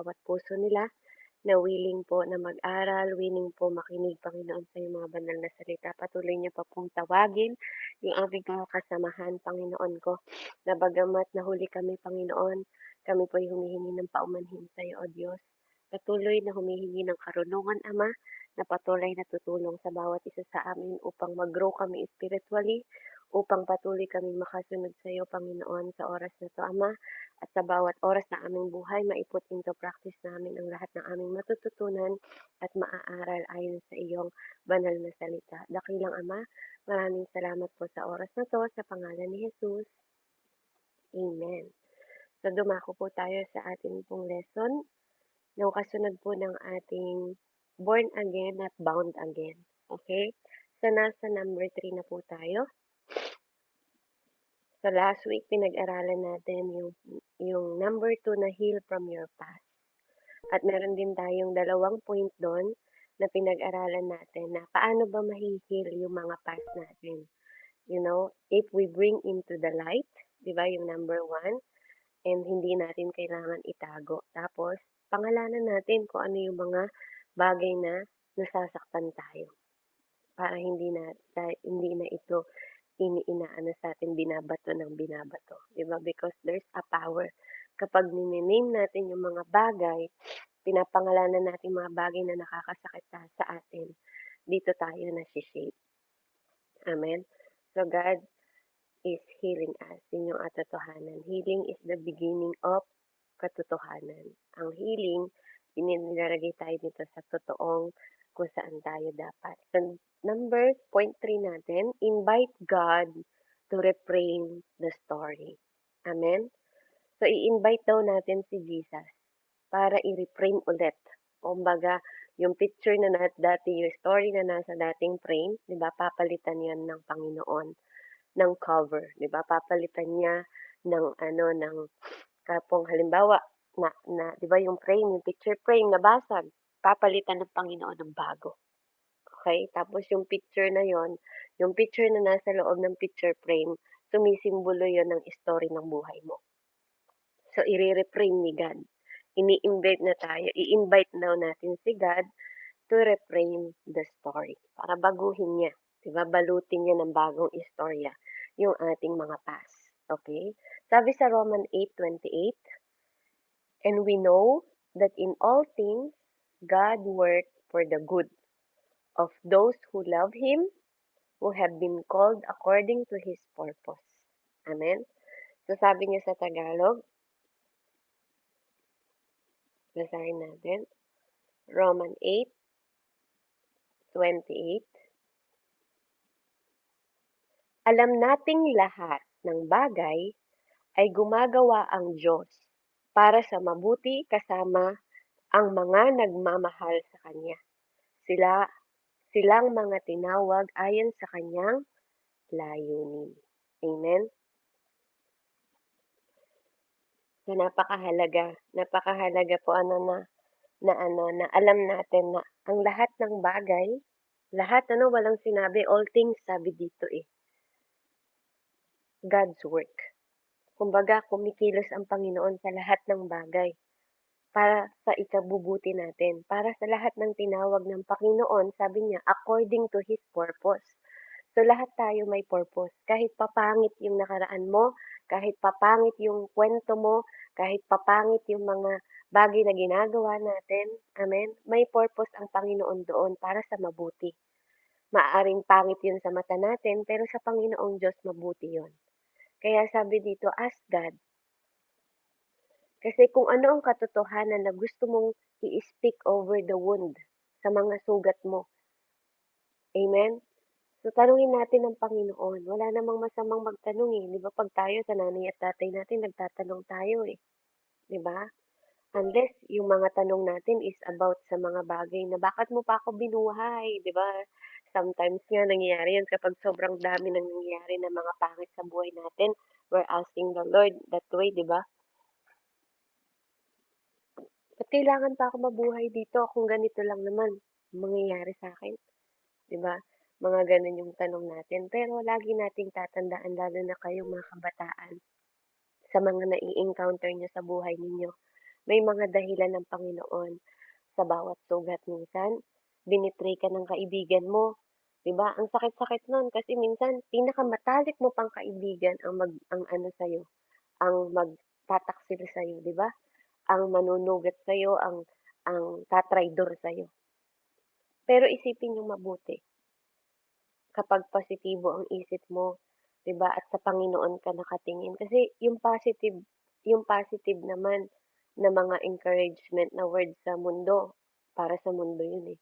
bawat puso nila na willing po na mag-aral, willing po makinig, Panginoon, sa iyong mga banal na salita. Patuloy niyo pa pong tawagin yung aming mga kasamahan, Panginoon ko, na bagamat nahuli kami, Panginoon, kami po ay humihingi ng paumanhin sa iyo, O Diyos. Patuloy na humihingi ng karunungan, Ama, na patuloy na tutulong sa bawat isa sa amin upang mag-grow kami spiritually, upang patuloy kaming makasunod sa iyo, Panginoon, sa oras na to, Ama, at sa bawat oras na aming buhay, maiput into practice namin ang lahat ng aming matututunan at maaaral ayon sa iyong banal na salita. Dakilang Ama, maraming salamat po sa oras na to, sa pangalan ni Jesus. Amen. So dumako po tayo sa ating pong lesson, yung kasunod po ng ating born again at bound again. Okay? So nasa number 3 na po tayo. So last week, pinag-aralan natin yung number 2 na heal from your past. At meron din tayong 2 point doon na pinag-aralan natin na paano ba mahihil yung mga past natin. You know, if we bring into the light, di ba, yung number 1, and hindi natin kailangan itago. Tapos, pangalanan natin kung ano yung mga bagay na nasasaktan tayo para hindi na ito inaano sa atin, binabato ng binabato, 'di ba? Because there's a power kapag name natin yung mga bagay, pinapangalanan natin mga bagay na nakakasakit sa atin, dito tayo nasi-shape. Amen. So God is healing us. Yun yung katotohanan. Healing is the beginning of katotohanan. Ang healing, nilalagay tayo dito sa totoong kung saan tayo dapat. So, number point 3 natin, invite God to reframe the story. Amen? So, i-invite daw natin si Jesus para i-reframe ulit. Kumbaga, yung picture na dati, yung story na nasa dating frame, di ba, papalitan yan ng Panginoon ng cover, 'di ba? Papalitan niya ng ano ng kapong halimbawa na 'di ba yung frame, yung picture frame nabasag, papalitan ng Panginoon ng bago. Okay? Tapos yung picture na yon, yung picture na nasa loob ng picture frame, sumisimbolo yon ng story ng buhay mo. So i-reframe ni God. Ini-invite na tayo, i-invite daw natin si God to reframe the story para baguhin niya, 'di ba? Balutin niya ng bagong istorya yung ating mga past. Okay? Sabi sa Roman 8:28, and we know that in all things God works for the good of those who love him, who have been called according to his purpose. Amen. So sabi niya sa Tagalog, basahin natin. Roman 8:28. Alam nating lahat ng bagay ay gumagawa ang Diyos para sa mabuti kasama ang mga nagmamahal sa Kanya. Silang mga tinawag ayon sa Kanyang layunin. Amen? So, napakahalaga po na alam natin na ang lahat ng bagay, lahat walang sinabi, all things sabi dito God's work. Kumbaga, kumikilos ang Panginoon sa lahat ng bagay para sa ikabubuti natin. Para sa lahat ng tinawag ng Panginoon, sabi niya, according to His purpose. So, lahat tayo may purpose. Kahit papangit yung nakaraan mo, kahit papangit yung kwento mo, kahit papangit yung mga bagay na ginagawa natin, amen, may purpose ang Panginoon doon para sa mabuti. Maaaring pangit yun sa mata natin, pero sa Panginoong Diyos mabuti yun. Kaya sabi dito, ask God. Kasi kung ano ang katotohanan na gusto mong i-speak over the wound sa mga sugat mo. Amen? So, tanungin natin ang Panginoon. Wala namang masamang magtanong eh. Di ba pag tayo sa nanay at tatay natin, nagtatanong tayo eh. Di ba? Unless yung mga tanong natin is about sa mga bagay na bakit mo pa ako binuhay, di ba? Sometimes nga nangyayari yan kapag sobrang dami nang nangyayari na mga pangit sa buhay natin. We're asking the Lord that way, di ba? Ba't kailangan pa ako mabuhay dito kung ganito lang naman mangyayari sa akin? 'Di ba? Mga gano'n yung tanong natin. Pero lagi nating tatandaan, lalo na kayong mga kabataan, sa mga nai-encounter niyo sa buhay ninyo. May mga dahilan ng Panginoon sa bawat sugat. Minsan, binitray ka ng kaibigan mo, 'di ba? Ang sakit-sakit nun kasi minsan pinakamatalik mo pang kaibigan ang ano sa'yo, ang magtataksil sa'yo, 'di ba? Ang manunugat sa'yo, ang tatraydor sa'yo. Pero isipin niyong mabuti, kapag positibo ang isip mo, 'di ba, at sa Panginoon ka nakatingin. Kasi yung positive naman na mga encouragement na words sa mundo, para sa mundo yun eh.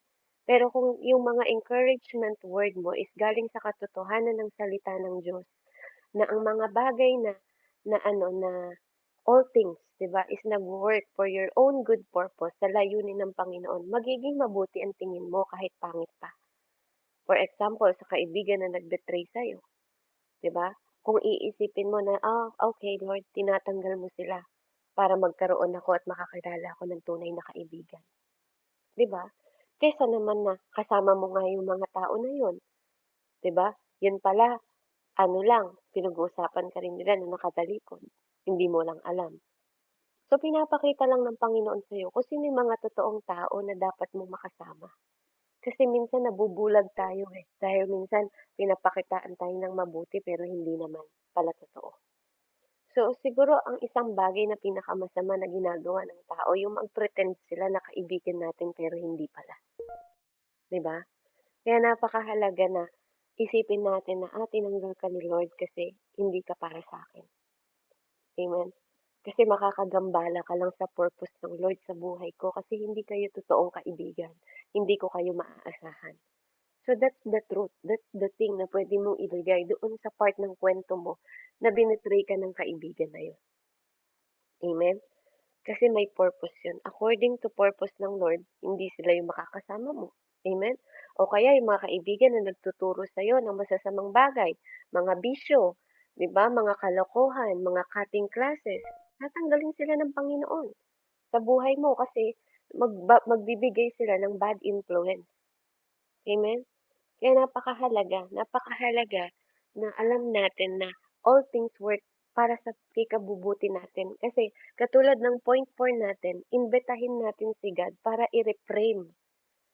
Pero kung yung mga encouragement word mo is galing sa katotohanan ng salita ng Diyos, na ang mga bagay na ano na all things, 'di ba, is nagwo-work for your own good purpose sa layunin ng Panginoon, magiging mabuti ang tingin mo kahit pangit pa. For example, sa kaibigan na nag-betray sa'yo, 'di ba? Kung iisipin mo na, okay Lord, tinatanggal mo sila para magkaroon ako at makakilala ako ng tunay na kaibigan, 'di ba? Kaysa naman na kasama mo nga yung mga tao na yun, 'di ba? Yun pala, ano lang, pinag-uusapan ka rin nila na nakatalikod, hindi mo lang alam. So, pinapakita lang ng Panginoon sa'yo kung sino yung mga totoong tao na dapat mong makasama. Kasi minsan nabubulag tayo eh, dahil minsan pinapakitaan tayo ng mabuti pero hindi naman pala totoo. So, siguro ang isang bagay na pinakamasama na ginagawa ng tao, yung mag-pretend sila na kaibigan natin pero hindi pala, 'di ba? Kaya napakahalaga na isipin natin na, tinanggal ka ni Lord kasi hindi ka para sa akin. Amen. Kasi makakagambala ka lang sa purpose ng Lord sa buhay ko kasi hindi kayo totoong kaibigan. Hindi ko kayo maaasahan. So that's the truth. That's the thing na pwede mong ilagay doon sa part ng kwento mo na binitray ka ng kaibigan na yun. Amen? Kasi may purpose yun. According to purpose ng Lord, hindi sila yung makakasama mo. Amen? O kaya yung mga kaibigan na nagtuturo sa iyo ng masasamang bagay, mga bisyo, 'di ba? Mga kalokohan, mga cutting classes. Tatanggalin sila ng Panginoon sa buhay mo kasi magbibigay sila ng bad influence. Amen? Kaya napakahalaga na alam natin na all things work para sa ikabubuti natin. Kasi katulad ng point 4 natin, imbitahin natin si God para i-reframe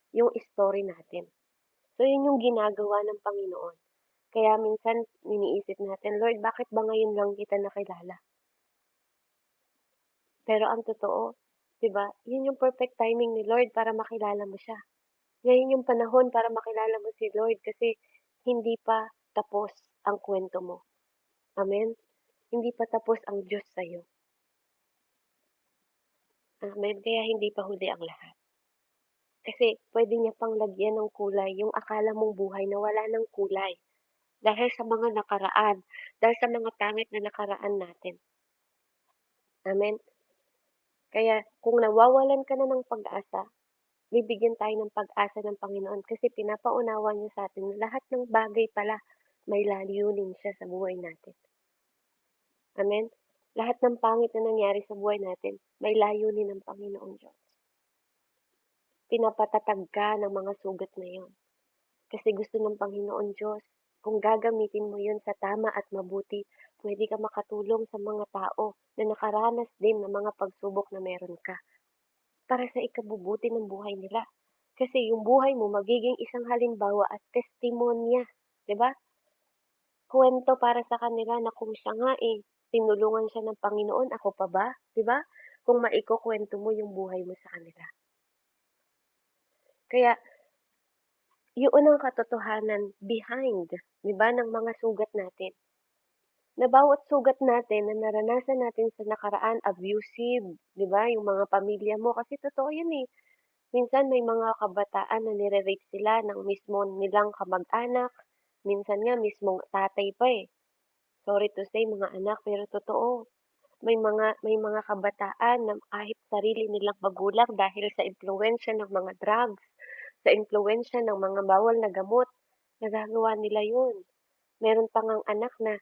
yung story natin. So yun yung ginagawa ng Panginoon. Kaya minsan iniisip natin, Lord, bakit ba ngayon lang kita nakilala? Pero ang totoo, 'di ba? Yun yung perfect timing ni Lord para makilala mo siya. Ngayon yung panahon para makilala mo si Lord kasi hindi pa tapos ang kwento mo. Amen? Hindi pa tapos ang Diyos sa'yo. Amen? Kaya hindi pa huli ang lahat. Kasi pwede niya pang lagyan ng kulay yung akala mong buhay na wala ng kulay. Dahil sa mga nakaraan. Dahil sa mga pangit na nakaraan natin. Amen? Kaya kung nawawalan ka na ng pag-asa, bibigyan tayo ng pag-asa ng Panginoon kasi pinapaunawa niya sa atin na lahat ng bagay pala may layunin siya sa buhay natin. Amen? Lahat ng pangit na nangyari sa buhay natin, may layunin ng Panginoong Diyos. Pinapatatag ka ng mga sugat na yon. Kasi gusto ng Panginoon Diyos, kung gagamitin mo yon sa tama at mabuti, pwede ka makatulong sa mga tao na nakaranas din ng mga pagsubok na meron ka para sa ikabubuti ng buhay nila. Kasi yung buhay mo magiging isang halimbawa at testimonya, 'di ba? Kuwento para sa kanila na kung siya nga tinulungan siya ng Panginoon, ako pa ba, 'di ba? Kung maikukuwento mo yung buhay mo sa kanila. Kaya yun ang katotohanan behind, 'di ba, ng mga sugat natin. Na bawat sugat natin na naranasan natin sa nakaraan abusive, 'di ba, yung mga pamilya mo kasi totoo yun, Minsan may mga kabataan na nire-rape sila ng mismo nilang kamag-anak, minsan nga mismong tatay pa, Sorry to say mga anak, pero totoo. May mga kabataan na kahit sarili nilang magulang dahil sa impluwensiya ng mga drugs, sa impluwensiya ng mga bawal na gamot, nagagawa nila yun. Meron pa ngang anak na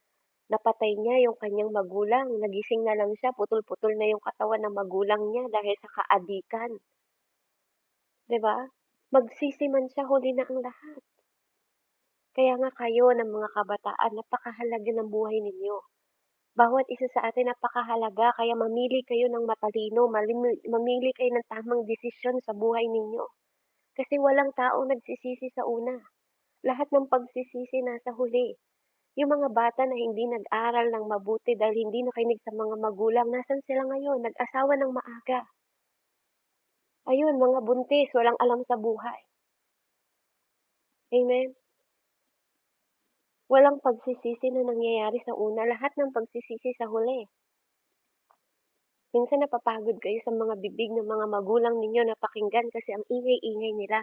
napatay niya yung kanyang magulang, nagising na lang siya, putol-putol na yung katawan ng magulang niya dahil sa kaadikan, 'di ba? Magsisi man siya, huli na ang lahat. Kaya nga kayo ng mga kabataan, napakahalaga ng buhay ninyo. Bawat isa sa atin napakahalaga kaya mamili kayo ng matalino, mamili kayo ng tamang desisyon sa buhay ninyo. Kasi walang taong nagsisisi sa una. Lahat ng pagsisisi nasa huli. Yung mga bata na hindi nag-aral ng mabuti dahil hindi nakinig sa mga magulang, nasan sila ngayon? Nag-asawa ng maaga. Ayun, mga buntis, walang alam sa buhay. Amen? Walang pagsisisi na nangyayari sa una, lahat ng pagsisisi sa huli. Minsan napapagod kayo sa mga bibig ng mga magulang ninyo na pakinggan kasi ang ingay-ingay nila.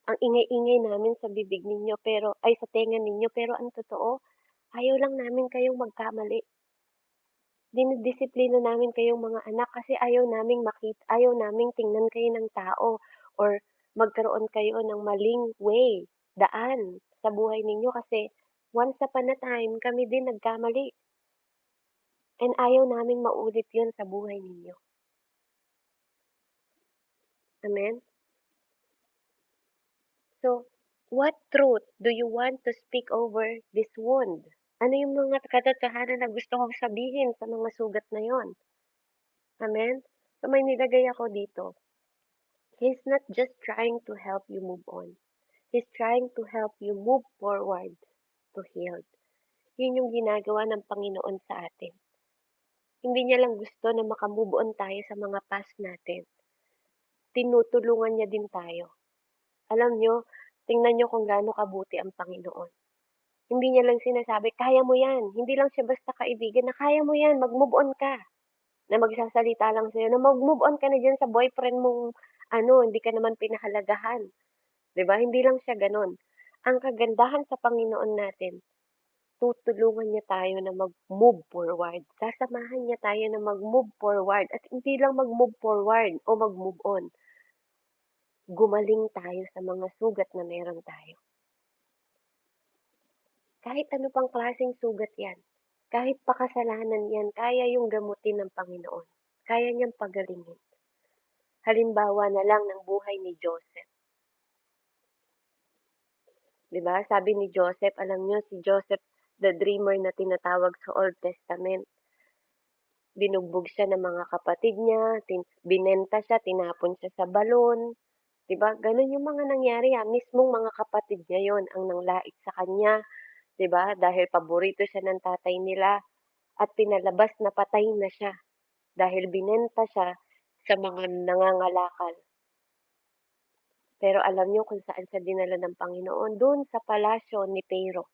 Ang ingay-ingay namin sa bibig ninyo pero ay sa tenga ninyo pero ang totoo, ayaw lang namin kayong magkamali. Dinidisiplina namin kayong mga anak kasi ayaw naming tingnan kayo ng tao or magkaroon kayo ng maling way, daan sa buhay ninyo kasi once upon a time kami din nagkamali and ayaw naming maulit yun sa buhay ninyo. Amen? So, what truth do you want to speak over this wound? Ano yung mga katotohanan na gusto kong sabihin sa mga sugat na yon? Amen? So, may nilagay ako dito. He's not just trying to help you move on. He's trying to help you move forward to healed. Yun yung ginagawa ng Panginoon sa atin. Hindi niya lang gusto na makamove on tayo sa mga past natin. Tinutulungan niya din tayo. Alam niyo, tingnan niyo kung gaano kabuti ang Panginoon. Hindi niya lang sinasabi, kaya mo yan. Hindi lang siya basta kaibigan na kaya mo yan, mag-move on ka. Na magsasalita lang sa'yo, na mag-move on ka na dyan sa boyfriend mong hindi ka naman pinahalagahan. 'Di ba? Hindi lang siya gano'n. Ang kagandahan sa Panginoon natin, tutulungan niya tayo na mag-move forward. Sasamahan niya tayo na mag-move forward at hindi lang mag-move forward o mag-move on. Gumaling tayo sa mga sugat na meron tayo. Kahit ano pang klaseng sugat yan. Kahit pa kasalanan yan, kaya yung gamutin ng Panginoon. Kaya niyang pagalingin. Halimbawa na lang ng buhay ni Joseph. 'Di ba? Sabi ni Joseph, alam niyo si Joseph the dreamer na tinatawag sa Old Testament. Binugbog siya ng mga kapatid niya, binenta siya, tinapon siya sa balon. 'Di ba? Ganun yung mga nangyari mismong mga kapatid niya yon ang nanglait sa kanya, 'di ba? Dahil paborito siya ng tatay nila at pinalabas na patay na siya dahil binenta siya sa mga nangangalakal. Pero alam niyo kung saan siya dinala ng Panginoon? Doon sa palasyo ni Pharaoh.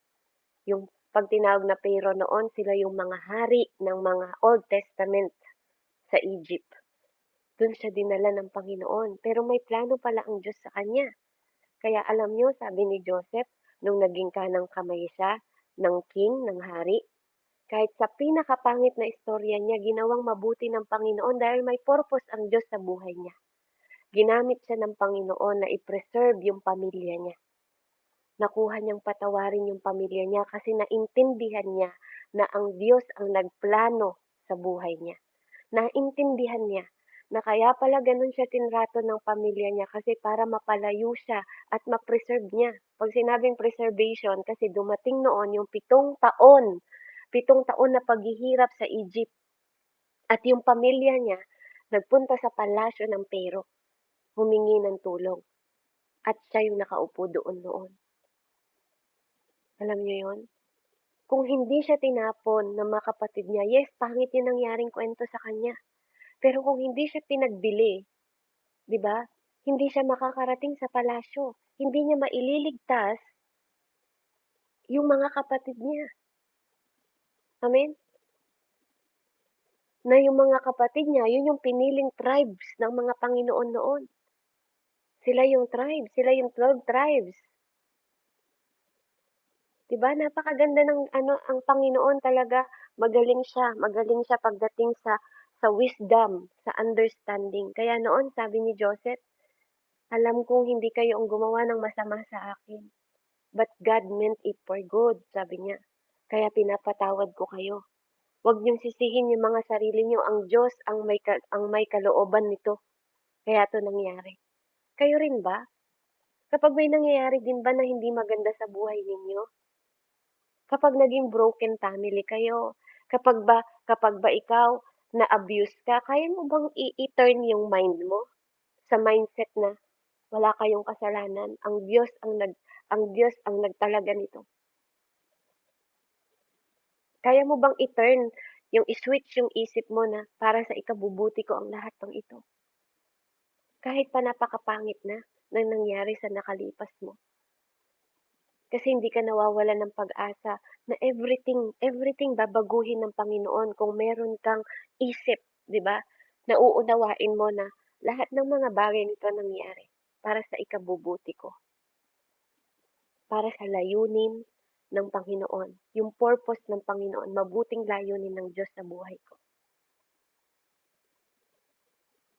Yung 'pag tinawag na Pharaoh noon, sila yung mga hari ng mga Old Testament sa Egypt. Do'n siya dinala ng Panginoon, pero may plano pala ang Diyos sa kanya. Kaya alam niyo, sabi ni Joseph, nung naging kanang kamay siya ng king, ng hari, kahit sa pinakapangit na istorya niya, ginawang mabuti ng Panginoon dahil may purpose ang Diyos sa buhay niya. Ginamit siya ng Panginoon na i-preserve yung pamilya niya. Nakuha niyang patawarin yung pamilya niya kasi naintindihan niya na ang Diyos ang nagplano sa buhay niya. Naintindihan niya na kaya pala ganun siya tinrato ng pamilya niya kasi para mapalayo siya at ma-preserve niya. Pag sinabing preservation, kasi dumating noon yung 7 taon na paghihirap sa Egypt at yung pamilya niya nagpunta sa palasyo ng Pero, humingi ng tulong at siya yung nakaupo doon noon. Alam niyo yon? Kung hindi siya tinapon ng mga kapatid niya, yes, pangit yung nangyaring kwento sa kanya. Pero kung hindi siya pinagbili, 'di ba? Hindi siya makakarating sa palasyo. Hindi niya maililigtas yung mga kapatid niya. Amen? Na yung mga kapatid niya, yun yung piniling tribes ng mga Panginoon noon. Sila yung tribe, sila yung 12 tribes. 'Di ba? Napakaganda ng ang Panginoon talaga, magaling siya pagdating sa wisdom, sa understanding. Kaya noon sabi ni Joseph, alam kong hindi kayo ang gumawa ng masama sa akin. But God meant it for good, sabi niya. Kaya pinapatawad ko kayo. Huwag niyong sisihin yung mga sarili niyo. Ang Diyos ang may kalooban nito. Kaya ito nangyari. Kayo rin ba? Kapag may nangyayari din ba na hindi maganda sa buhay ninyo? Kapag naging broken family kayo, Kapag ba ikaw na-abuse ka, kaya mo bang i-turn yung mind mo sa mindset na wala kayong kasalanan, ang Diyos ang nagtalaga nito. Kaya mo bang i-turn yung i-switch yung isip mo na para sa ikabubuti ko ang lahat ng ito? Kahit pa napakapangit na ng nangyari sa nakalipas mo. Kasi hindi ka nawawalan ng pag-asa na everything babaguhin ng Panginoon kung meron kang isip, 'di ba? Nauunawain mo na lahat ng mga bagay nito nangyari para sa ikabubuti ko, para sa layunin ng Panginoon, yung purpose ng Panginoon, mabuting layunin ng Diyos sa buhay ko,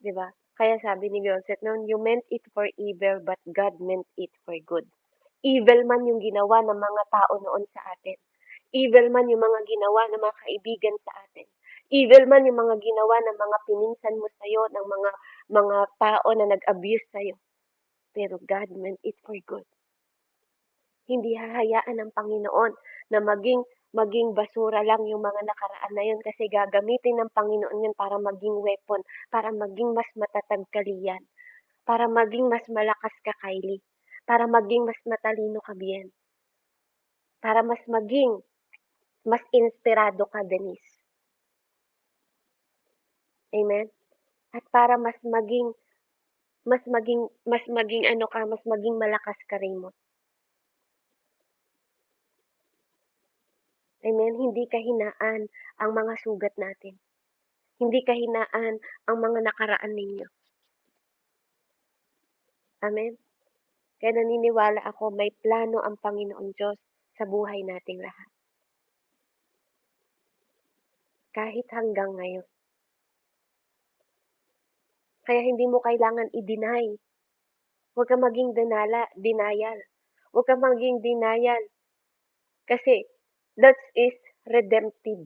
'di ba? Kaya sabi ni Joseph noon, "You meant it for evil, but God meant it for good." Evil man yung ginawa ng mga tao noon sa atin. Evil man yung mga ginawa ng mga kaibigan sa atin. Evil man yung mga ginawa ng mga pininsan mo sa'yo, ng mga tao na nag-abuse sa'yo. Pero God meant it for good. Hindi hahayaan ng Panginoon na maging basura lang yung mga nakaraan na yun kasi gagamitin ng Panginoon yun para maging weapon, para maging mas matatag ka Lian, para maging mas malakas ka Kylie, para maging mas matalino ka Bien, para maging mas inspirado ka Denise. Amen? At para mas maging ano ka, mas maging malakas ka Raymond. Amen? Hindi kahinaan ang mga sugat natin. Hindi kahinaan ang mga nakaraan ninyo. Amen? Kaya naniniwala ako may plano ang Panginoon Diyos sa buhay nating lahat. Kahit hanggang ngayon. Kaya hindi mo kailangan i-deny. Huwag ka maging denial. Huwag ka maging denial. Kasi that is redemptive.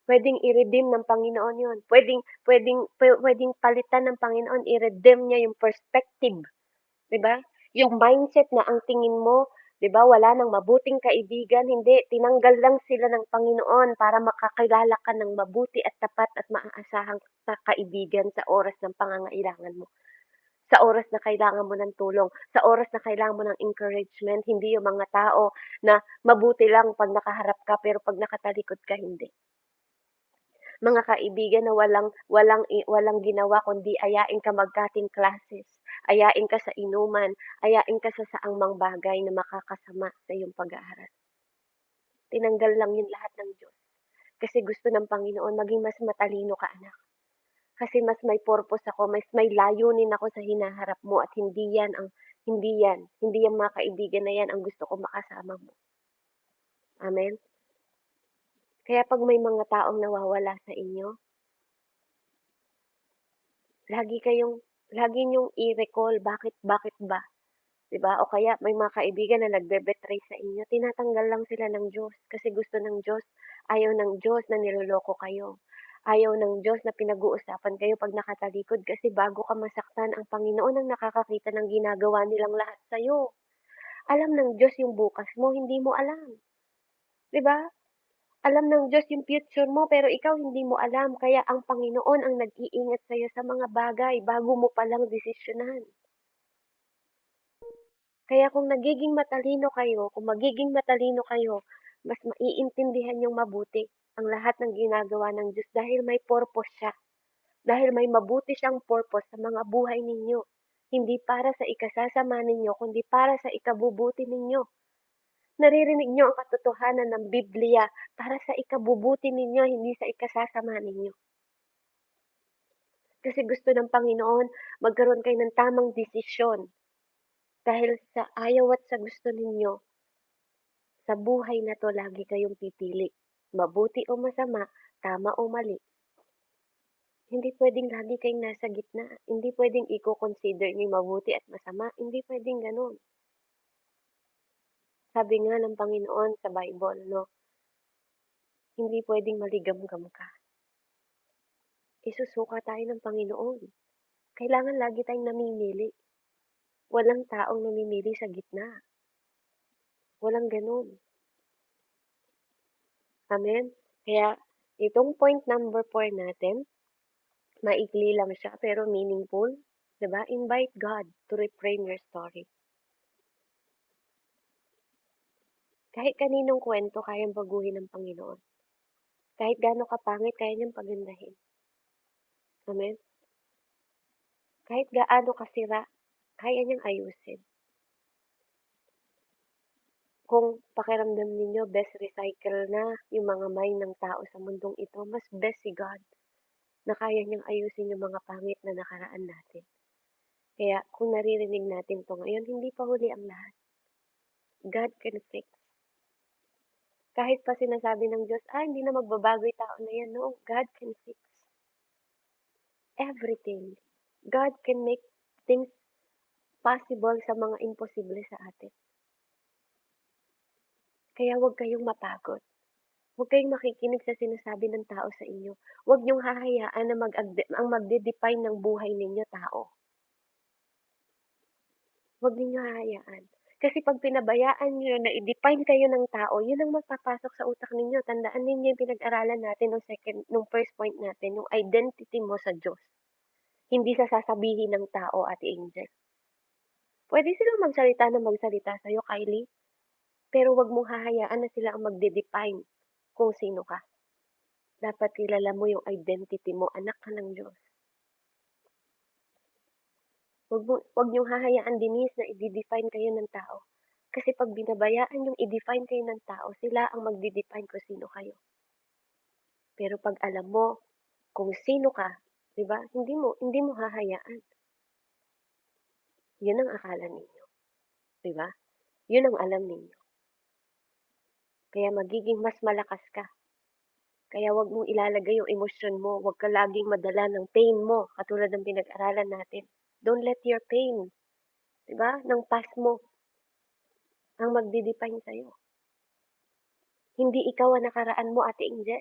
Pwedeng i-redeem ng Panginoon yun. Pwedeng palitan ng Panginoon, i-redeem niya yung perspective. 'Di ba? Yung mindset na ang tingin mo, 'di ba, wala nang mabuting kaibigan, hindi, tinanggal lang sila ng Panginoon para makakilala ka ng mabuti at tapat at maaasahang kaibigan sa oras ng pangangailangan mo. Sa oras na kailangan mo ng tulong, sa oras na kailangan mo ng encouragement, hindi yung mga tao na mabuti lang pag nakaharap ka pero pag nakatalikod ka hindi. Mga kaibigan na walang ginawa kundi ayain ka mag-cutting classes, ayain ka sa inuman, ayain ka sa saang mang bagay na makakasama sa iyong pag-aaral. Tinanggal lang yun lahat ng Diyos. Kasi gusto ng Panginoon maging mas matalino ka anak. Kasi mas may purpose ako, mas may layunin ako sa hinaharap mo at hindi yan mga kaibigan na yan ang gusto ko makasama mo. Amen? Kaya pag may mga taong nawawala sa inyo, lagi niyong i-recall bakit ba, 'di ba? O kaya may mga kaibigan na nagbe-betray sa inyo, tinatanggal lang sila ng Diyos kasi gusto ng Diyos, ayaw ng Diyos na niloloko kayo. Ayaw ng Diyos na pinag-uusapan kayo pag nakatalikod kasi bago ka masaktan, ang Panginoon ang nakakakita ng ginagawa nilang lahat sa'yo. Alam ng Diyos yung bukas mo, hindi mo alam. 'Di ba? Alam ng Diyos yung future mo pero ikaw hindi mo alam kaya ang Panginoon ang nag-iingat sa'yo sa mga bagay bago mo palang desisyonan. Kaya kung magiging matalino kayo, mas maiintindihan niyong mabuti ang lahat ng ginagawa ng Diyos dahil may purpose siya. Dahil may mabuti siyang purpose sa mga buhay ninyo. Hindi para sa ikasasama ninyo, kundi para sa ikabubuti ninyo. Naririnig niyo ang katotohanan ng Biblia para sa ikabubuti ninyo, hindi sa ikasasama ninyo. Kasi gusto ng Panginoon, magkaroon kayo ng tamang desisyon. Dahil sa ayaw at sa gusto ninyo, sa buhay na to lagi kayong pipili. Mabuti o masama, tama o mali. Hindi pwedeng lagi kayong nasa gitna. Hindi pwedeng i-consider niyo mabuti at masama. Hindi pwedeng ganun. Sabi nga ng Panginoon sa Bible, no? Hindi pwedeng maligam-gam ka. Isusuka tayo ng Panginoon. Kailangan lagi tayong namimili. Walang taong namimili sa gitna. Walang ganun. Amen? Kaya itong point number 4 natin, maikli lang siya pero meaningful, 'di ba? Invite God to reframe your story. Kahit kaninong kwento kayang baguhin ng Panginoon. Kahit gaano kapangit, kaya niyang pagandahin. Amen? Kahit gaano kasira, kaya niyang ayusin. Kung pakiramdam ninyo best recycle na yung mga mind ng tao sa mundong ito, mas best si God na kaya niyang ayusin yung mga pangit na nakaraan natin. Kaya kung naririnig natin to ngayon, hindi pa huli ang lahat. God can fix. Kahit pa sinasabi ng Diyos, hindi na magbabago yung tao na yan. No, God can fix everything. God can make things possible sa mga imposible sa atin. Kaya huwag kayong mapagod. Huwag kayong makikinig sa sinasabi ng tao sa inyo. Huwag niyong hahayaan na ang magde-define ng buhay ninyo tao. Huwag ninyo hahayaan. Kasi pag pinabayaan niyo na i-define kayo ng tao, yun ang magpapasok sa utak ninyo. Tandaan ninyo yung pinag-aralan natin nung first point natin, yung identity mo sa Diyos. Hindi sa sasabihin ng tao, Ate Angel. Pwede silang magsalita sa'yo, Kylie, pero wag mong hahayaan na sila ang magde-define kung sino ka. Dapat kilala mo yung identity mo, anak ka ng Diyos. Wag niyong hahayaan, Denise, na i-define kayo ng tao. Kasi pag binabayaan yung i-define kayo ng tao, sila ang magde-define kung sino kayo. Pero pag alam mo kung sino ka, 'di ba? Hindi mo hahayaan. 'Yun ang akala ninyo, 'di ba? 'Yun ang alam ninyo. Kaya magiging mas malakas ka. Kaya wag mong ilalagay yung emosyon mo, wag ka laging madala ng pain mo, katulad ng pinag-aralan natin. Don't let your pain, 'di ba? Ng past mo ang magde-define sa'yo. Hindi ikaw ang nakaraan mo, Ate Angel.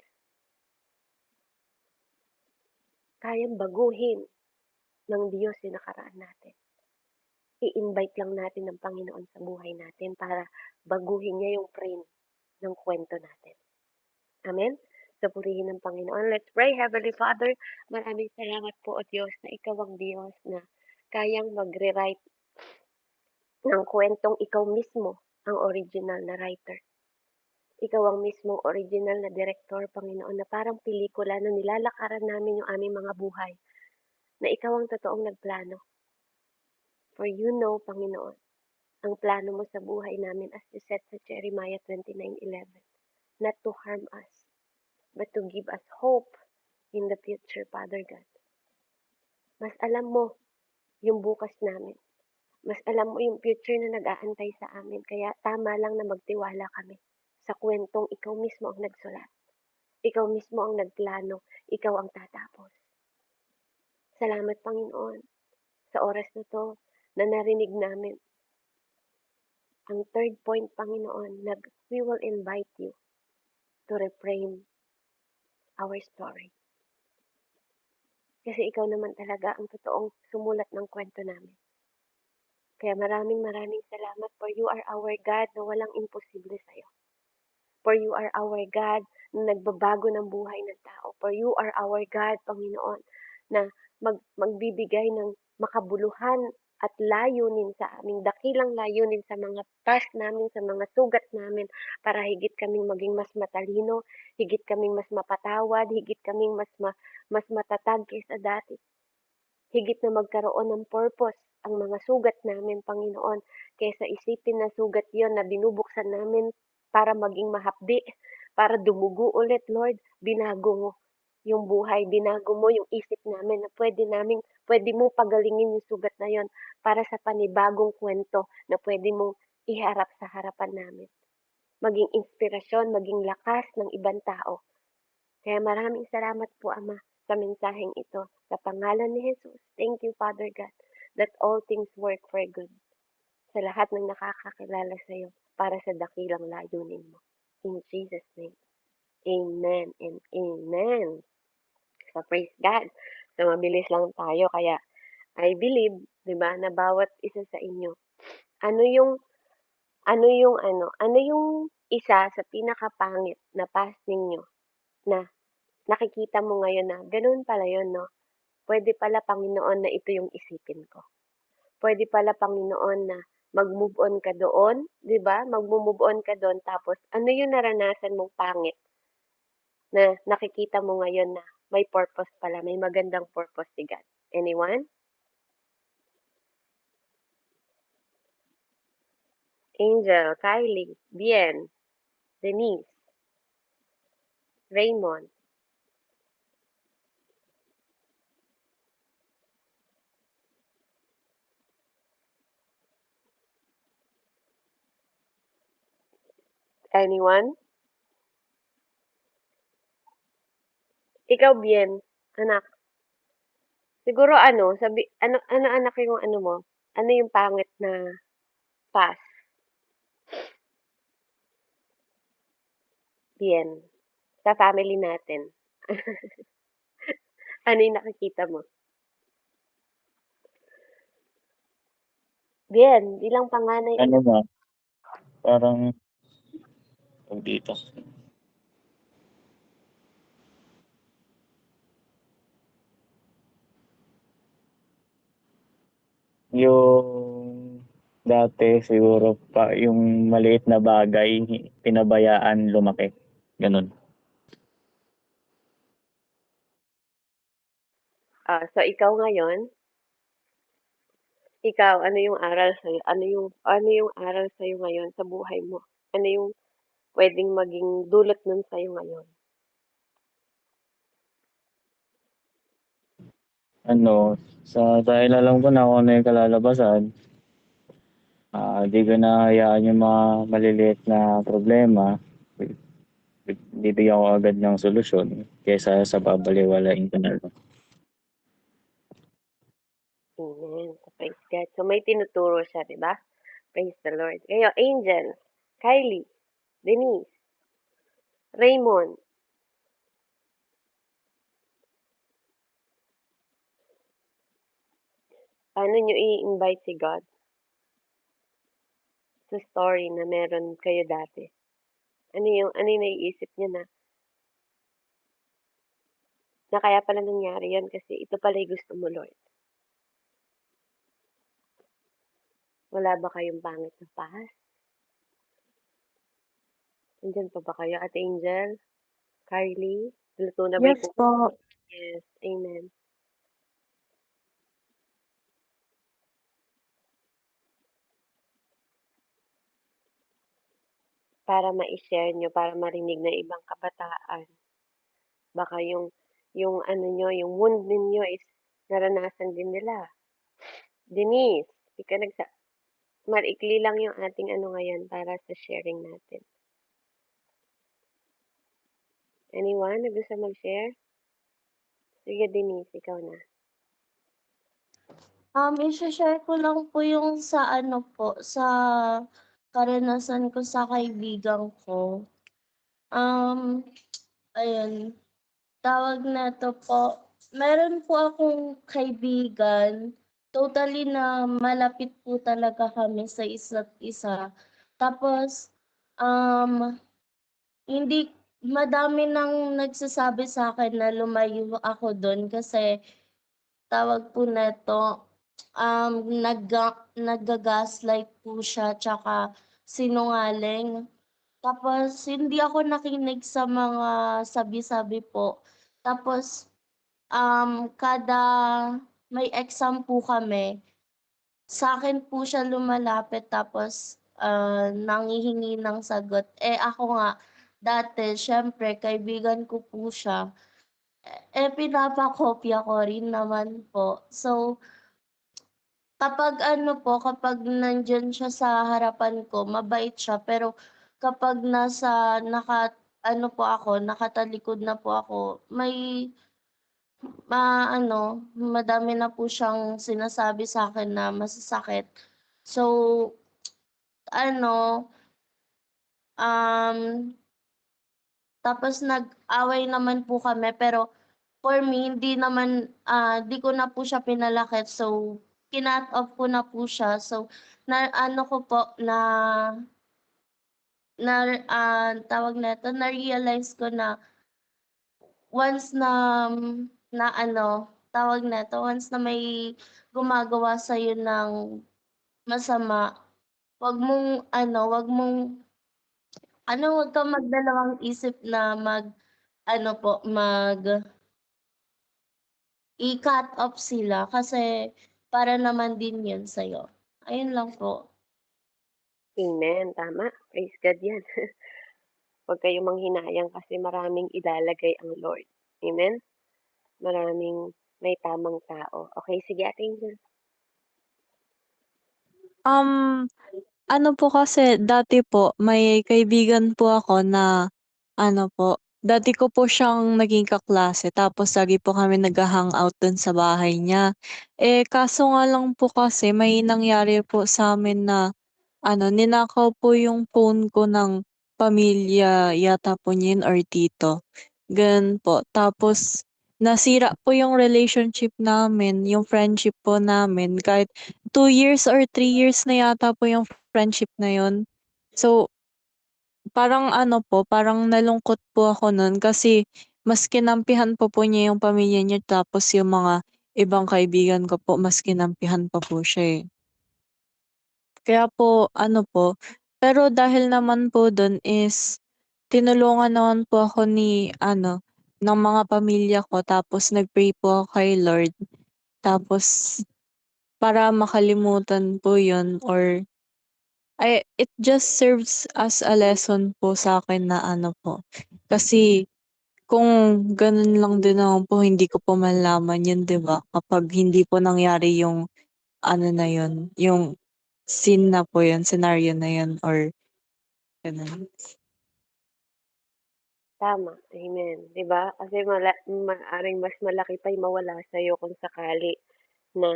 Kayang baguhin ng Diyos yung nakaraan natin. I-invite lang natin ng Panginoon sa buhay natin para baguhin niya yung frame ng kwento natin. Amen? So, purihin ng Panginoon. Let's pray. Heavenly Father, maraming salamat po, O Diyos, na ikaw ang Diyos na kayang magre-write ng kwentong ikaw mismo ang original na writer. Ikaw ang mismong original na director, Panginoon, na parang pelikula na nilalakaran namin yung aming mga buhay, na ikaw ang totoong nagplano. For you know, Panginoon, ang plano mo sa buhay namin as you said sa Jeremiah 29:11, not to harm us, but to give us hope in the future, Father God. Mas alam mo yung bukas namin. Mas alam mo yung future na nag-aantay sa amin. Kaya tama lang na magtiwala kami sa kwentong ikaw mismo ang nagsulat. Ikaw mismo ang nagplano. Ikaw ang tatapos. Salamat, Panginoon, sa oras na to na narinig namin ang third point, Panginoon, we will invite you to reframe our story. Kasi ikaw naman talaga ang totoong sumulat ng kwento namin. Kaya maraming salamat, for you are our God na walang imposible sa'yo. For you are our God na nagbabago ng buhay ng tao. For you are our God, Panginoon, na magbibigay ng makabuluhan at layunin sa aming dakilang layunin sa mga past namin, sa mga sugat namin, para higit kaming maging mas matalino, higit kaming mas mapatawad, higit kaming mas matatag kaysa dati. Higit na magkaroon ng purpose ang mga sugat namin, Panginoon, kaysa isipin na sugat yon na binubuksan namin para maging mahapdi, para dumugo ulit, Lord. Binago mo yung buhay, binago mo yung isip namin na pwede mong pagalingin yung sugat na yon para sa panibagong kwento na pwede mong iharap sa harapan namin. Maging inspirasyon, maging lakas ng ibang tao. Kaya maraming salamat po, Ama, sa mensaheng ito. Sa pangalan ni Jesus, thank you, Father God, that all things work for good sa lahat ng nakakakilala sa iyo para sa dakilang layunin mo. In Jesus' name, amen and amen. So, praise God. So, mabilis lang tayo. Kaya, I believe, di ba, na bawat isa sa inyo, ano yung, ano yung isa sa pinakapangit na past ninyo na nakikita mo ngayon na gano'n pala 'yun 'no, puwede pala Panginoon na ito yung isipin ko. Puwede pala Panginoon na mag-move on ka doon, 'di ba? Magmo-move on ka do'n tapos ano yung naranasan mong pangit na nakikita mo ngayon na may purpose pala, may magandang purpose si God. Anyone? Angel, Kylie, Bien, Denise, Raymond. Anyone? Ikaw, Bien, anak. Siguro ano, ano anak yung ano mo? Ano yung pangit na past? Bien. Sa family natin. Ano yung nakikita mo? Bien, bilang panganay Ano anak. ba, parang tawag dito, yung dati siguro pa yung maliit na bagay pinabayaan lumaki, gano'n. So ikaw ngayon, ikaw, ano yung aral sa'yo? Ano yung aral sa'yo ngayon sa buhay mo? Ano yung pwedeng maging dulot nun sa'yo ngayon? Ano, dahil alam ko na kung ano yung kalalabasan, 'di ko na hayaan yung mga maliliit na problema, bibigyan ko agad ng solusyon kaysa sa babalewalain ko na lang. Amen. So, praise God. So may tinuturo siya, di ba? Praise the Lord. Ngayon, Angel, Kylie, Denise, Raymond, paano nyo i-invite si God sa story na meron kayo dati? Ano yung naiisip niya na kaya pala nangyari yan kasi ito pala yung gusto mo, Lord. Wala ba kayong pangit na past? Nandyan pa ba kayo, Ate Angel? Kylie? Luto na ba Yes yung po. Yes, amen. Para ma-share nyo, para marinig ng ibang kabataan. Baka yung ano nyo, yung wound ninyo is naranasan din nila. Denise, ika nagsa maikli lang yung ating ano ngayon para sa sharing natin. Anyone na gusto mag-share? Sige, Denise, ikaw na. I-she-share ko lang po yung sa ano po, sa karanasan ko sa kaibigan ko. Ayun, tawag nito po, meron po akong kaibigan, totally na malapit po talaga kami sa isa't isa. Tapos, um, hindi madami nang nagsasabi sa'kin na lumayo ako dun kasi tawag po nito, nagga-gaslight po siya tsaka sinungaling. Tapos hindi ako nakinig sa mga sabi-sabi po. Tapos, kada may exam po kami, sa'kin po siya lumalapit tapos, nanghihingi ng sagot. Eh, ako nga dati siyempre kaibigan ko po siya, pinapakopya ko rin naman po. So, kapag ano po, kapag nandiyan siya sa harapan ko mabait siya, pero kapag ano po ako, nakatalikod na po ako, may madami na po siyang sinasabi sa'kin na masasakit. So, ano, um, tapos nag-away naman po kami pero for me hindi naman, 'di ko na po siya pinalaki so kinut off ko na po siya. So, na ano ko po na, tawag nito, na-realize ko na once na ano, tawag nito, once na may gumagawa sa'yo ng masama, 'wag kang magdalawang isip na mag-ano po, i-cut off sila kasi para naman din 'yun sa'yo. Ayun lang po. Amen, tama, praise God 'yan. Huwag kayong manghinayang kasi maraming ilalagay ang Lord. Amen? Maraming may tamang tao. Okay, sige Ate Angel. Um, ano po kasi dati po may kaibigan po ako na ano po, dati ko po siyang naging kaklase tapos lagi po kami nagha-hangout dun sa bahay niya. Eh, kaso nga lang po kasi may nangyari po sa'min na ano, ninakaw po yung phone ko ng pamilya yata po niya yun or tito, gano'n po. Tapos nasira po yung relationship namin, yung friendship po namin kahit 2 years or 3 years na yata po yung friendship na yun. So, parang ano po, parang nalungkot po ako nun kasi mas kinampihan pa po niya yung pamilya niya tapos yung mga ibang kaibigan ko po mas kinampihan pa po siya, eh. Kaya po ano po, pero dahil naman po dun is tinulungan naman po ako ni ano, ng mga pamilya ko tapos nag-pray po ako kay Lord. Tapos para makalimutan po yun or it just serves as a lesson po sa'kin na ano po, kasi kung ganun lang din naman po hindi ko po malalaman yun 'di ba, kapag hindi po nangyari yung ano na yun, yung scene na po yun, scenario na yun or ganun. Tama, amen. 'Di ba? Kasi maaaring mas malaki pa yung mawala sa'yo kung sakali na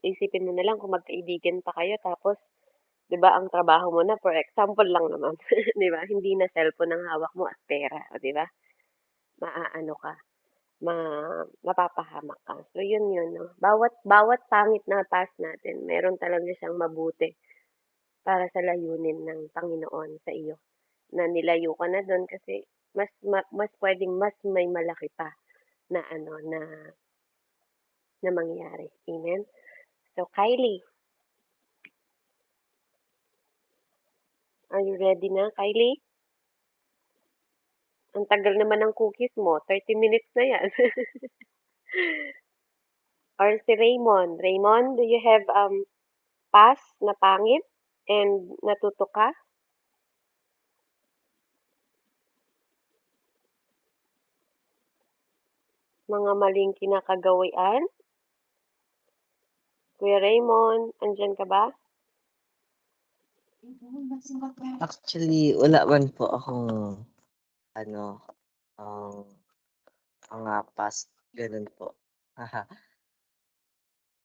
isipin mo na lang kung magkaibigan pa kayo tapos 'di ba ang trabaho mo na for example lang naman, 'di ba? Hindi na cellphone ang hawak mo at pera, o 'di ba? Maaano ka, ma mapapahamak ka. So yun 'no. Bawat pangit na past natin meron talaga siyang mabuti para sa layunin ng Panginoon sa iyo. Na nilayo ka na dun kasi mas puwedeng mas may malaki pa na ano na mangyari. Amen? So Kylie, are you ready na Kylie? Ang tagal naman ng cookies mo, 30 minutes na yan. Or si Raymond. Raymond, do you have past na pangit and natuto ka? Mga maling kinakagawian? Kuya Raymond, andyan ka ba? Actually, wala man po akong ano, mga past gano'n po.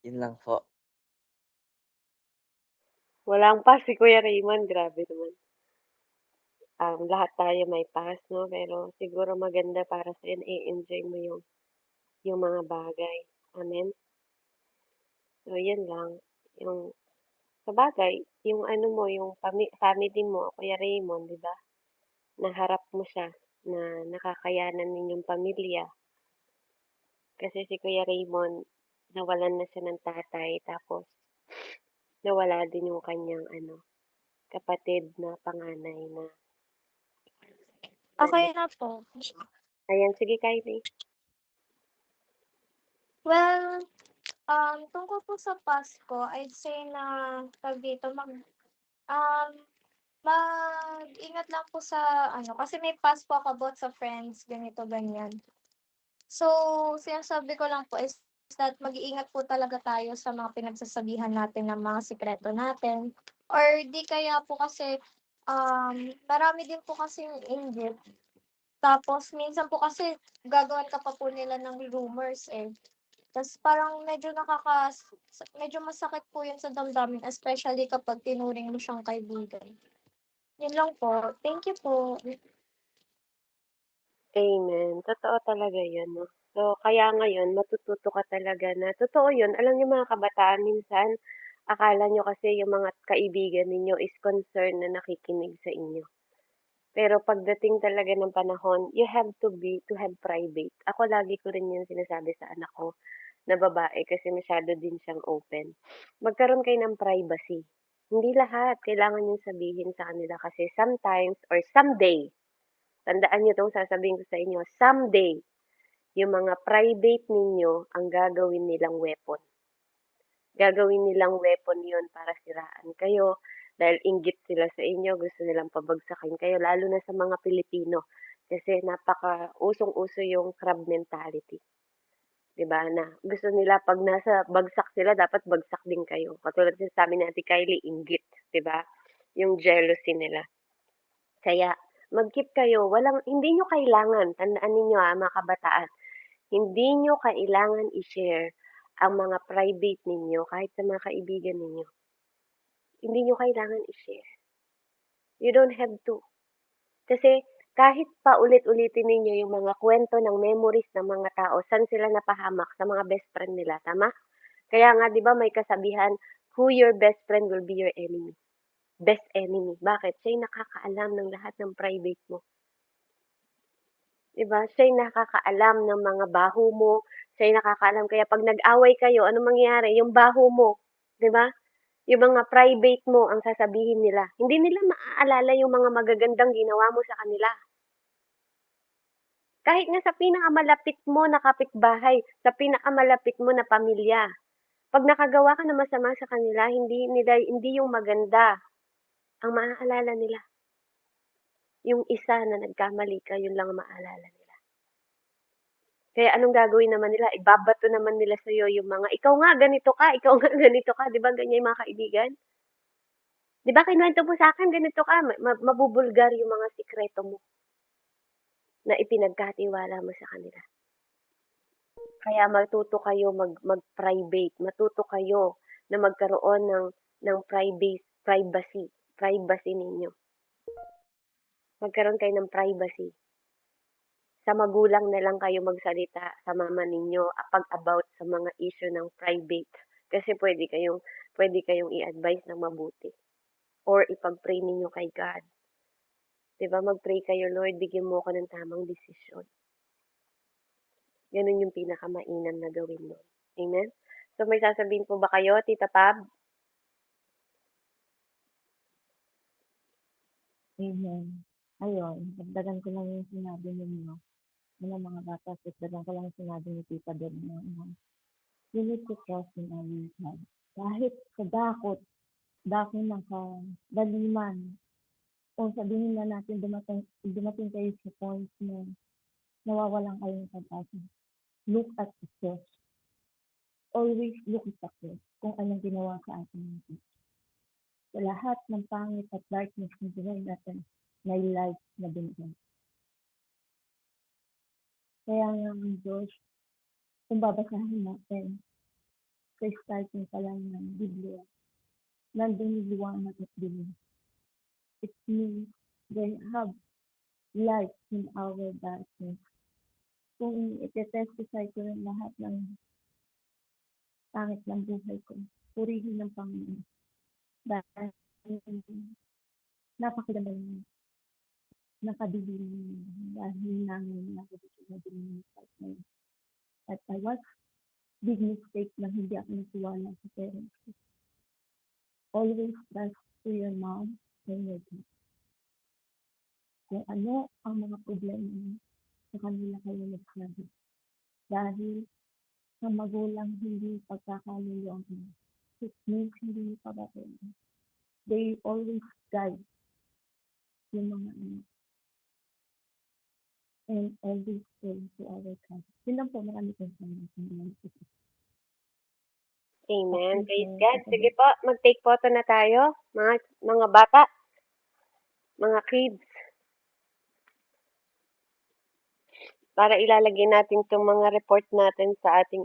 Yun lang po. Walang past si Kuya Raymond, grabe naman. Lahat tayo may past, no? Pero siguro maganda para sa'yo na i-enjoy mo yung mga bagay. Amen? So, yan lang. Yung, sabagay, yung ano mo, yung family mo, Kuya Raymond, di ba? Naharap mo siya na nakakayanan ninyong pamilya. Kasi si Kuya Raymond, nawalan na siya ng tatay, tapos nawala din yung kanyang ano, kapatid na panganay na Okey na po. ayan, sige Kylie. Well, tungkol po sa Pasko, I'd say na tawag dito, um, mag-ingat lang po sa ano, kasi may past po ako about sa friends, ganito, ganyan. So, sinasabi ko lang po is that mag-iingat po talaga tayo sa mga pinagsasabihan natin ng mga sikreto natin or di kaya po kasi, marami din po kasing inggit. Tapos minsan po kasi gagawan ka pa po nila ng rumors, eh. Tas parang medyo masakit po yun sa damdamin especially kapag tinuring mo siyang kaibigan. Yun lang po. Thank you po. Amen. Totoo talaga 'yun 'no. So, kaya ngayon matututo ka talaga na totoo 'yun. Alam niyo mga kabataan minsan, akala niyo kasi yung mga kaibigan ninyo is concerned na nakikinig sa inyo. Pero pagdating talaga ng panahon, you have to have private. Ako lagi ko rin 'yan sinasabi sa anak ko na babae kasi masyado din siyang open. Magkaroon kayo ng privacy. Hindi lahat kailangan niyong sabihin sa kanila kasi sometimes or someday, tandaan niyo 'tong sasabihin ko sa inyo, someday, yung mga private ninyo ang gagawin nilang weapon. Gagawin nilang weapon yun para siraan kayo dahil inggit sila sa inyo, gusto nilang pabagsakin kayo, lalo na sa mga Pilipino. Kasi napaka usong-uso yung crab mentality. 'Di ba? Na gusto nila pag nasa bagsak sila, dapat bagsak din kayo. Katulad ng sabi ni Ate Kylie, inggit, 'di ba? Yung jealousy nila. Kaya mag-keep kayo, hindi nyo kailangan, tandaan ninyo mga kabataan, hindi nyo kailangan i-share ang mga private ninyo kahit sa mga kaibigan ninyo. Hindi nyo kailangan i-share. You don't have to. Kasi kahit pa ulit-ulitin ninyo yung mga kwento ng memories ng mga tao, saan sila napahamak sa mga best friend nila, tama? Kaya nga 'di ba may kasabihan, who your best friend will be your enemy. Best enemy. Bakit? Siya yung nakakaalam ng lahat ng private mo. 'Di ba? Siya yung nakakaalam ng mga baho mo, siya yung nakakaalam. Kaya pag nag-away kayo, ano mangyayari? Yung baho mo, 'di ba? Yung mga private mo ang sasabihin nila. Hindi nila maaalala yung mga magagandang ginawa mo sa kanila. Kahit nga sa pinakamalapit mo na kapitbahay, sa pinakamalapit mo na pamilya. Pag nakagawa ka ng masama sa kanila, hindi yung maganda ang maaalala nila. Yung isa na nagkamali ka, yun lang ang maaalala nila. Kaya anong gagawin naman nila? Ibabato naman nila sa'yo yung mga, ikaw nga ganito ka, ikaw nga ganito ka. Di ba ganyan yung mga kaibigan? Di ba kinuwento mo sa akin, ganito ka, mabubulgar yung mga sikreto mo na ipinagkatiwala mo sa kanila. Kaya matuto kayo mag-private, matuto kayo na magkaroon ng privacy ninyo. Magkaroon kayo ng privacy. Sa magulang na lang kayo magsalita sa mama ninyo about sa mga issue ng private. Kasi pwede kayong i-advise ng mabuti. Or ipag-pray ninyo kay God. Diba? Mag-pray kayo, Lord, bigyan mo ako ng tamang desisyon. Ganun yung pinakamainam na gawin nun. Amen? So, may sasabihin po ba kayo, Tita Pab? Amen. Ayun, dagdagan ko lang yung sinabi ninyo mga bata, dagdagan ko lang yung sinabi ni Tita doon na you need to trust in our God. Kahit sa dako ng kadaliman, o sabihin na natin dumating kayo sa point na nawawalan kayo ng pag-asa. Look at the cross. Always look at the cross kung anong ginawa sa atin ng Diyos. Sa lahat ng pangit at darkness na buhay natin, may light na binigay. Kaya nga ang Diyos, kung babasahin natin, sa starting pa lang ng Biblia, nandun yung liwanag at dilim. It means they have light in our darkness. Kung ite-testify ko rin lahat ng pangit ng buhay ko, purihin ng Panginoon. Dahil napakaganda ng nakadilim dahil namin nakabusog na din ng at I was big mistake na hindi ako nagtiwala sa parents ko. Always trust to your mom and your dad. Kung ano ang mga problema mo, sa kanila kayo nagsabi. Dahil ang magulang hindi pagkakaluluan mo. It means hindi pabatayin. They always guide yung mga anak. And always pray to our God. Yun lang po, marami pong salamat. Amen. Okay, Praise so, God. Sige po, mag-take photo na tayo, mga bata, mga kids. Para ilalagay natin itong mga report natin sa ating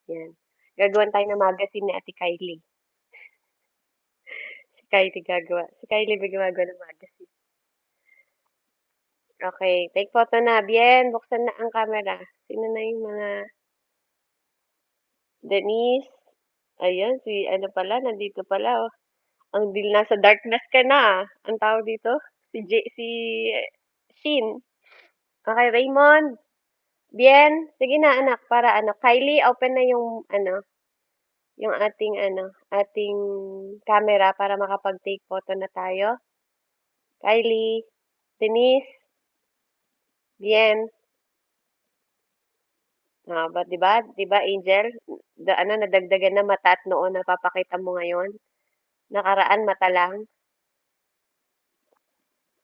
yan. Gagawan tayo ng magazine ni Ate Kylie. Si Kylie gagawa. Si Kylie ba gumagawa ng magazine? Okay, take photo na. Bien, buksan na ang camera. Sino na yung mga Denise? Ayan, si pala, nandito pala. Oh. Nasa darkness ka na. Ang tawag dito? Si Shin. Okay, Raymond. Bien. Sige na anak, para ano. Kylie, open na yung ano, yung ating camera para makapag-take photo na tayo. Kylie, Denise, Bien. Ba, 'di ba? 'Di ba, Angel? Nadagdagan na mata at noo na papakita mo ngayon. Nakaraan mata lang.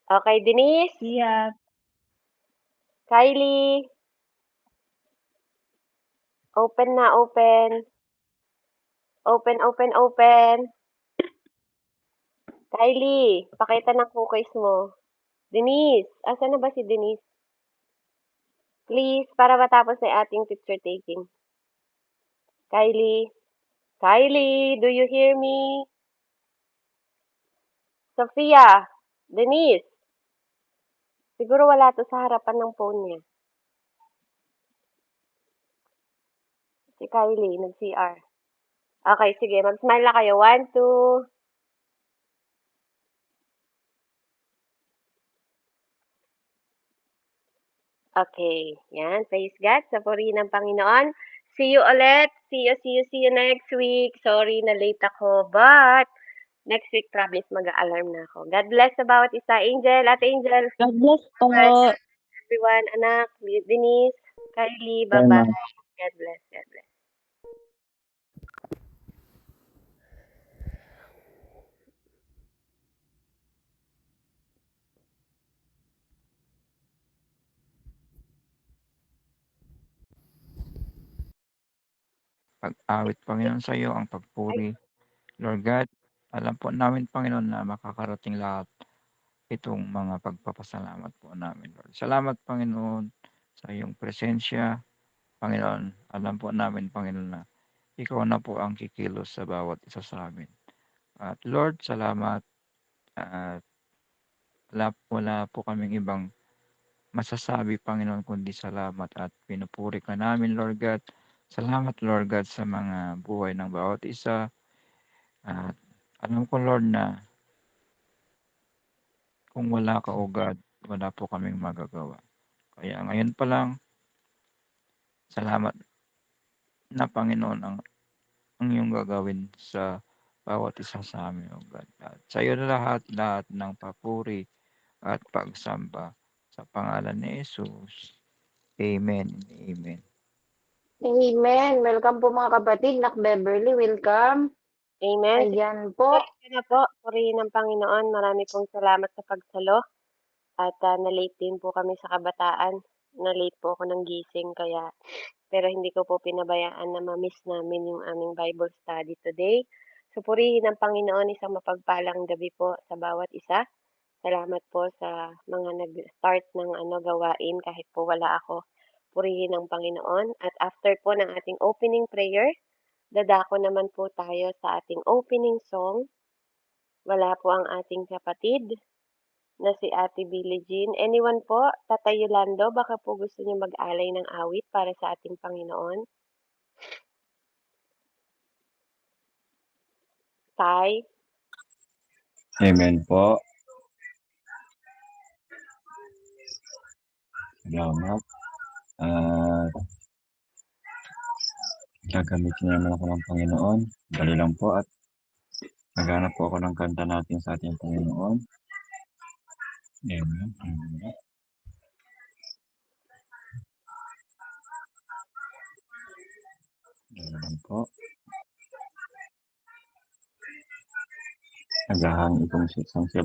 Okay, Denise, Yeah. Kylie, open na, open. Open, open, open. Kylie, pakita ng cookies mo. Denise, asan na ba si Denise? Please, para matapos na yung ating picture taking. Kylie, Kylie, do you hear me? Sophia, Denise, siguro wala to sa harapan ng phone niya. Si Kylie, nag-CR. Okay, sige, mag-smile na kayo. 1, 2. Okay, yan. Praise God. Sa purihin ng Panginoon. See you ulit. See you next week. Sorry na late ako, but next week, promise, mag-a-alarm na ako. God bless sa bawat isa. Angel, Ate Angel, God bless po. everyone, anak, Denise, Kylie, Bye, bye-bye. ma'am. God bless, God bless. Pag-awit, Panginoon, sa iyo ang pagpuri. Lord God, alam po namin, Panginoon, na makakarating lahat itong mga pagpapasalamat po namin, Lord. Salamat, Panginoon, sa iyong presensya. Panginoon, alam po namin, Panginoon, na ikaw na po ang kikilos sa bawat isa sa amin. At Lord, salamat. At wala po kaming ibang masasabi, Panginoon, kundi salamat at pinupuri ka namin, Lord God. Salamat, Lord God, sa mga buhay ng bawat isa. At alam ko, Lord, na kung wala ka, O God, wala po kaming magagawa. Kaya ngayon pa lang, salamat na, Panginoon, ang iyong gagawin sa bawat isa sa amin, O God. At sa iyo na lahat ng papuri at pagsamba sa pangalan ni Jesus. Amen and amen. Amen. Welcome po mga kapatid. Nak Beverly, welcome. Amen. Ayan po. Sige na po. Purihin ng Panginoon. Marami pong salamat sa pagsalo. At na-late din po kami sa kabataan. Na-late po ako ng gising kaya pero hindi ko po pinabayaan na ma-miss namin yung aming Bible study today. So purihin ng Panginoon, isang mapagpalang gabi po sa bawat isa. Salamat po sa mga nag-start ng gawain kahit po wala ako. Purihin ng Panginoon. At after po ng ating opening prayer, dadako naman po tayo sa ating opening song. Wala po ang ating kapatid na si Ate Billie Jean. Anyone po? Tatay Yolando, baka po gusto niyo mag-alay ng awit para sa ating Panginoon. Tay? Amen po. Salamat. At gagamitin naman ako ng Panginoon. Dali lang po at naghanap po ako ng kanta natin sa ating Panginoon. Amen. Amen. Dali lang po. Naghahang itong isang